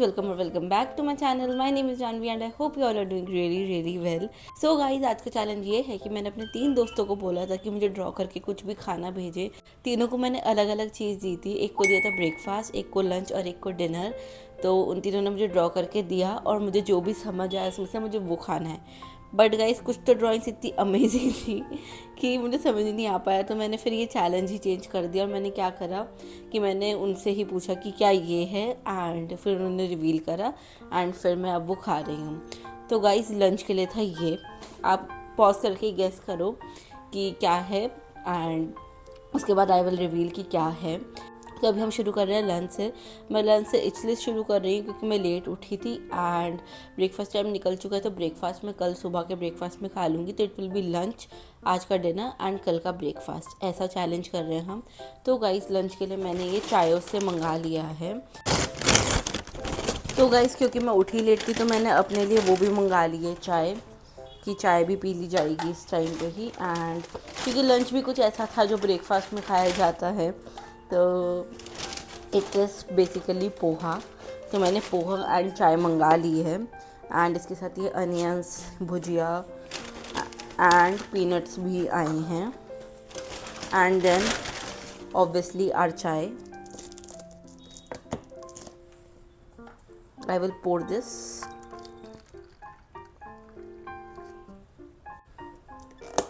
welcome or welcome back to my channel. My name is Janvi and I hope you all are doing really well. So guys, आज का challenge ये है कि मैंने अपने 3 दोस्तों को बोला था कि मुझे ड्रॉ करके कुछ भी खाना भेजे। तीनों को मैंने अलग अलग चीज़ दी थी। एक को दिया था ब्रेकफास्ट, एक को लंच और एक को डिनर। तो उन तीनों ने मुझे ड्रॉ करके दिया और मुझे जो भी समझ आया उसमें से मुझे वो खाना है। बट गाइस कुछ तो ड्राइंग्स इतनी अमेजिंग थी कि मुझे समझ नहीं आ पाया, तो मैंने फिर ये चैलेंज ही चेंज कर दिया और मैंने क्या करा कि मैंने उनसे ही पूछा कि क्या ये है, एंड फिर उन्होंने रिवील करा एंड फिर मैं अब वो खा रही हूँ। तो गाइस लंच के लिए था ये, आप पॉज करके गेस करो कि क्या है एंड उसके बाद आई विल रिवील कि क्या है। तो अभी हम शुरू कर रहे हैं लंच से। मैं लंच से इसलिए शुरू कर रही हूँ क्योंकि मैं लेट उठी थी एंड ब्रेकफास्ट टाइम निकल चुका है। तो ब्रेकफास्ट मैं कल सुबह के ब्रेकफास्ट में खा लूँगी, तो इट विल बी लंच, आज का डिनर एंड कल का ब्रेकफास्ट, ऐसा चैलेंज कर रहे हैं हम। तो गाइस लंच के लिए मैंने ये चायों से मंगा लिया है। तो गाइस क्योंकि मैं उठी लेट थी तो मैंने अपने लिए वो भी मंगा ली है चाय, कि चाय भी पी ली जाएगी इस टाइम पे ही। एंड क्योंकि लंच भी कुछ ऐसा था जो ब्रेकफास्ट में खाया जाता है, तो इट इज़ बेसिकली पोहा। तो मैंने पोहा एंड चाय मंगा ली है एंड इसके साथ ये अनियंस, भुजिया एंड पीनट्स भी आए हैं and then obviously are chai. I will pour this.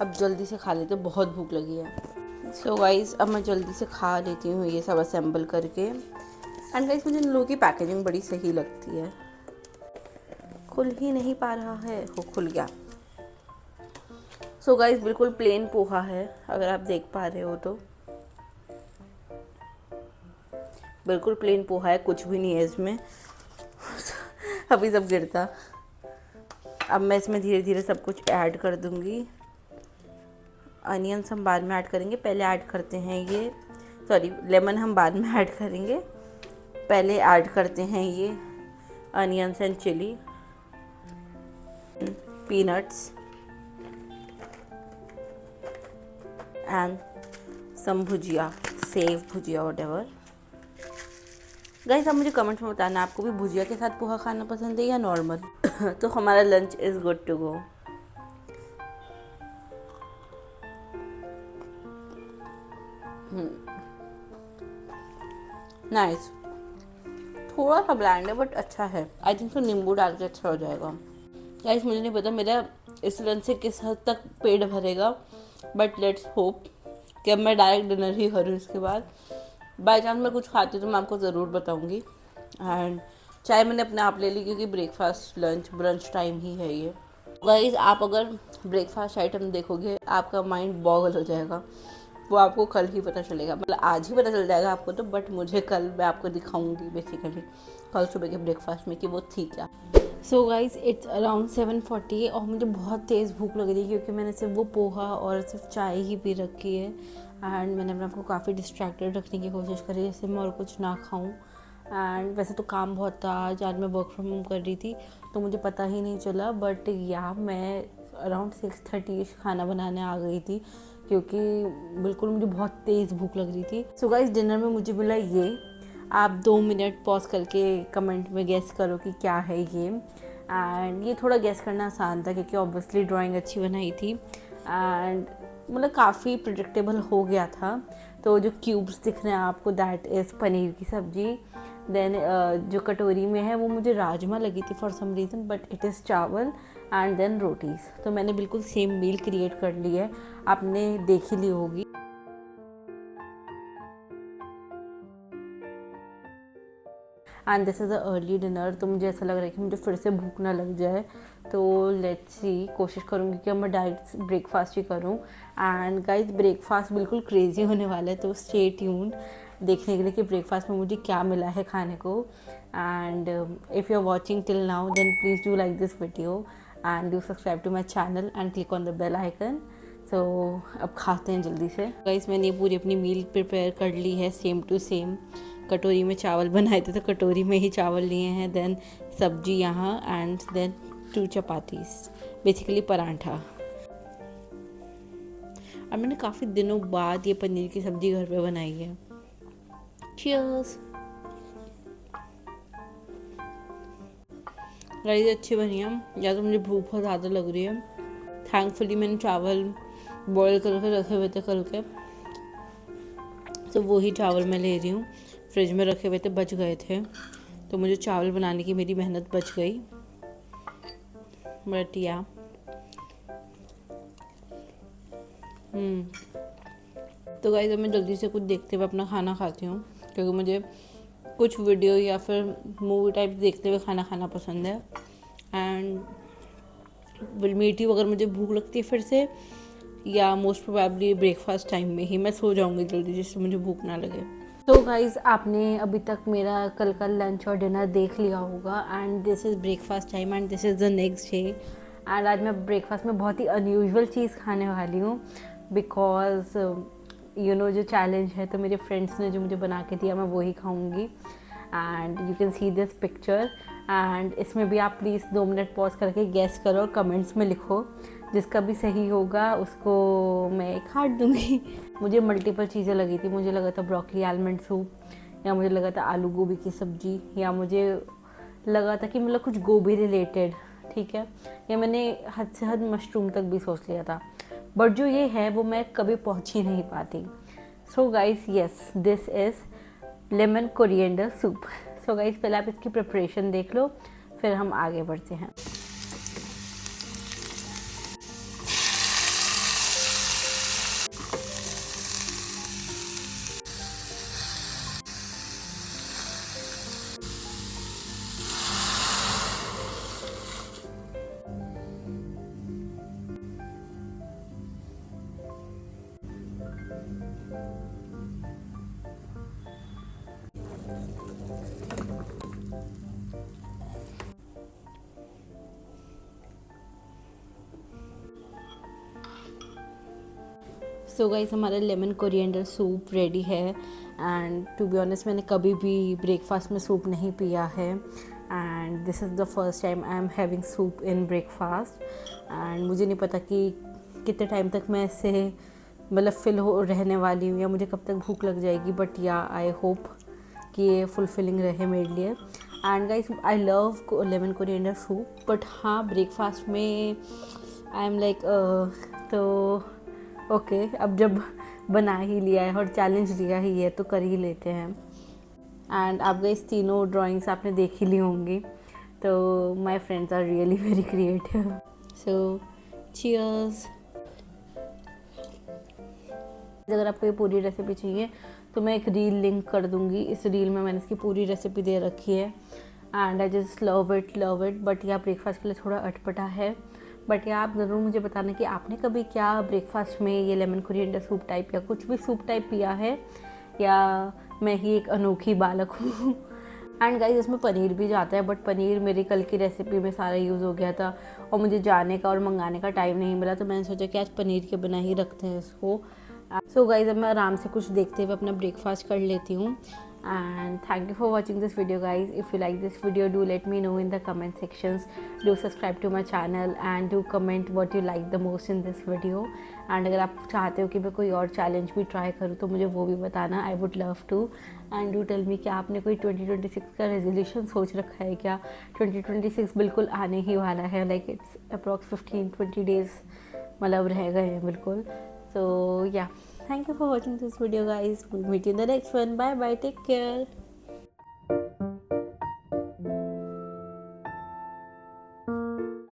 अब जल्दी से खा लेते, बहुत भूख लगी है। सो गाइज़ अब मैं जल्दी से खा लेती हूँ ये सब असेंबल करके। एंड गाइज़ मुझे इन लोगों की पैकेजिंग बड़ी सही लगती है। खुल ही नहीं पा रहा है, वो खुल गया। सो गाइज़ बिल्कुल प्लेन पोहा है, अगर आप देख पा रहे हो तो बिल्कुल प्लेन पोहा है, कुछ भी नहीं है इसमें। अभी सब गिरता। अब मैं इसमें धीरे धीरे सब कुछ ऐड कर दूँगी। अनियंस हम बाद में ऐड करेंगे, पहले ऐड करते हैं ये, सॉरी लेमन हम बाद में ऐड करेंगे, पहले ऐड करते हैं ये onions and chilli, peanuts and some bhujia, sev bhujia whatever. Guys आप मुझे कमेंट्स में बताना आपको भी भुजिया के साथ पोहा खाना पसंद है या नॉर्मल। तो हमारा lunch is good to go. Nice, थोड़ा सा ब्लैंड है बट अच्छा है। आई थिंक तो नींबू डाल के अच्छा हो जाएगा। गाइस मुझे नहीं पता मेरा इस लंच से किस हद तक पेट भरेगा, बट लेट्स होप कि अब मैं डायरेक्ट डिनर ही करूँ इसके बाद। बाई चांस मैं कुछ खाती तो मैं आपको ज़रूर बताऊँगी। एंड चाय मैंने अपने आप ले ली क्योंकि ब्रेकफास्ट लंच ब्रंच टाइम ही है ये। गाइस आप अगर ब्रेकफास्ट आइटम देखोगे आपका माइंड बॉगल हो जाएगा। वो आपको कल ही पता चलेगा, मतलब आज ही पता चल जाएगा आपको तो, बट मुझे कल मैं आपको दिखाऊंगी बेसिकली कल सुबह के ब्रेकफास्ट में कि वो थी क्या। सो गाइज इट्स अराउंड 7:40 और मुझे बहुत तेज़ भूख लग रही है क्योंकि मैंने सिर्फ वो पोहा और सिर्फ चाय ही पी रखी है। एंड मैंने अपने आपको काफ़ी डिस्ट्रैक्टेड रखने की कोशिश करी जैसे मैं और कुछ ना खाऊं। एंड वैसे तो काम बहुत था, आज मैं वर्क फ्रॉम होम कर रही थी तो मुझे पता ही नहीं चला, बट या मैं अराउंड 6:30 खाना बनाने आ गई थी क्योंकि बिल्कुल मुझे बहुत तेज़ भूख लग रही थी। सो गाइस डिनर में मुझे मिला ये, आप 2 मिनट पॉज करके कमेंट में गेस करो कि क्या है ये। एंड ये थोड़ा गेस करना आसान था क्योंकि ऑब्वियसली ड्राइंग अच्छी बनाई थी एंड मतलब काफ़ी प्रिडिक्टेबल हो गया था। तो जो क्यूब्स दिख रहे हैं आपको दैट इज़ पनीर की सब्ज़ी। देन जो कटोरी में है वो मुझे राजमा लगी थी for some reason, but it is chawal and then rotis. तो मैंने बिल्कुल सेम मील क्रिएट कर ली है, आपने देख ही ली होगी। And this is a early dinner, तो मुझे ऐसा लग रहा है कि मुझे फिर से भूख ना लग जाए। तो लेट्स सी, कोशिश करूँगी कि मैं डायरेक्ट ब्रेकफास्ट ही करूँ। एंड गाइस ब्रेकफास्ट बिल्कुल क्रेजी होने वाला है, तो स्टे ट्यून्ड देखने के लिए कि ब्रेकफास्ट में मुझे क्या मिला है खाने को। And if you are watching till now then please do like this video and do subscribe to my channel and click on the bell icon. So अब खाते हैं जल्दी से। गाइस मैंने ये पूरी अपनी मील प्रिपेयर कर ली है सेम टू सेम। कटोरी में चावल बनाए थे तो कटोरी में ही चावल लिए हैं, देन सब्जी यहाँ and then 2 chapatis, basically paratha. और मैंने काफ़ी दिनों बाद ये पनीर की सब्ज़ी घर पे बनाई है। चीयर्स। राइस अच्छी बनी है, या तो मुझे भूख बहुत ज़्यादा लग रही है। थैंकफुली मैंने चावल बॉईल करके रखे हुए थे कल के, तो वही चावल मैं ले रही हूँ। फ्रिज में रखे हुए थे, बच गए थे, तो मुझे चावल बनाने की मेरी मेहनत बच गई। बट या तो गाइस अब मैं जल्दी से कुछ देखते हुए अपना खाना खाती हूँ, क्योंकि मुझे कुछ वीडियो या फिर मूवी टाइप देखते हुए खाना खाना पसंद है। एंड विल मीट यू अगर मुझे भूख लगती है फिर से, या मोस्ट प्रोबेबली ब्रेकफास्ट टाइम में ही मैं सो जाऊँगी जल्दी, जिससे मुझे भूख ना लगे। तो गाइज़ आपने अभी तक मेरा कल का लंच और डिनर देख लिया होगा, and this is breakfast time and this is the next day. And आज मैं ब्रेकफास्ट में बहुत ही अनयूजुअल चीज़ खाने वाली हूँ, बिकॉज यू नो जो चैलेंज है, तो मेरे फ्रेंड्स ने जो मुझे बना के दिया मैं वही खाऊंगी। And you can see this picture, and इसमें भी आप प्लीज़ 2 मिनट पॉज करके गैस करो और कमेंट्स में लिखो, जिसका भी सही होगा उसको मैं काट दूंगी। मुझे मल्टीपल चीज़ें लगी थी, मुझे लगा था ब्रोकली आलमंड सूप, या मुझे लगा था आलू गोभी की सब्ज़ी, या मुझे लगा था कि मतलब कुछ गोभी रिलेटेड, ठीक है, या मैंने हद से हद मशरूम तक भी सोच लिया था, बट जो ये है वो मैं कभी पहुंच ही नहीं पाती। So guys yes, this is lemon coriander soup. So guys पहले आप इसकी प्रिपरेशन देख लो, फिर हम आगे बढ़ते हैं। सो गाइस हमारा लेमन कोरिएंडर सूप रेडी है। एंड टू बी ऑनेस्ट मैंने कभी भी ब्रेकफास्ट में सूप नहीं पिया है, and this is the first time I am having soup in breakfast. And मुझे नहीं पता कि कितने टाइम तक मैं इससे मतलब फिल हो रहने वाली हूँ, या मुझे कब तक भूख लग जाएगी, बट या आई होप कि ये फुलफिलिंग रहे मेरे लिए। And guys I love lemon coriander soup, but हाँ ब्रेकफास्ट में आई एम लाइक तो ओके अब जब बना ही लिया है और चैलेंज लिया ही है तो कर ही लेते हैं। एंड आप गई तीनों ड्राइंग्स आपने देख ही ली होंगी, तो my friends are really very creative. So cheers. अगर आपको ये पूरी रेसिपी चाहिए तो मैं एक रील लिंक कर दूंगी, इस रील में मैंने इसकी पूरी रेसिपी दे रखी है। And I just love it. But यह ब्रेकफास्ट के लिए थोड़ा अटपटा है, बट या आप ज़रूर मुझे बताना कि आपने कभी क्या ब्रेकफास्ट में ये लेमन कोरिएंडर सूप टाइप या कुछ भी सूप टाइप पिया है, या मैं ही एक अनोखी बालक हूँ। एंड गाइस इसमें पनीर भी जाता है, बट पनीर मेरी कल की रेसिपी में सारा यूज़ हो गया था और मुझे जाने का और मंगाने का टाइम नहीं मिला, तो मैंने सोचा कि आज पनीर के बिना ही रखते हैं इसको। सो गाइस अब मैं आराम से कुछ देखते हुए अपना ब्रेकफास्ट कर लेती हूँ। And thank you for watching this video guys. If you like this video, do let me know in the comment sections. Do subscribe to my channel and do comment what you like the most in this video. And अगर आप चाहते हो कि मैं कोई और challenge भी try करूँ तो मुझे वो भी बताना, I would love to. And do tell me कि आपने कोई 2026 का रेजोल्यूशन सोच रखा है क्या? 2026 बिल्कुल आने ही वाला है, लाइक इट्स अप्रॉक्स 15-20 डेज मतलब रह गए हैं बिल्कुल। सो या thank you for watching this video guys. We'll meet you in the next one. Bye bye, take care.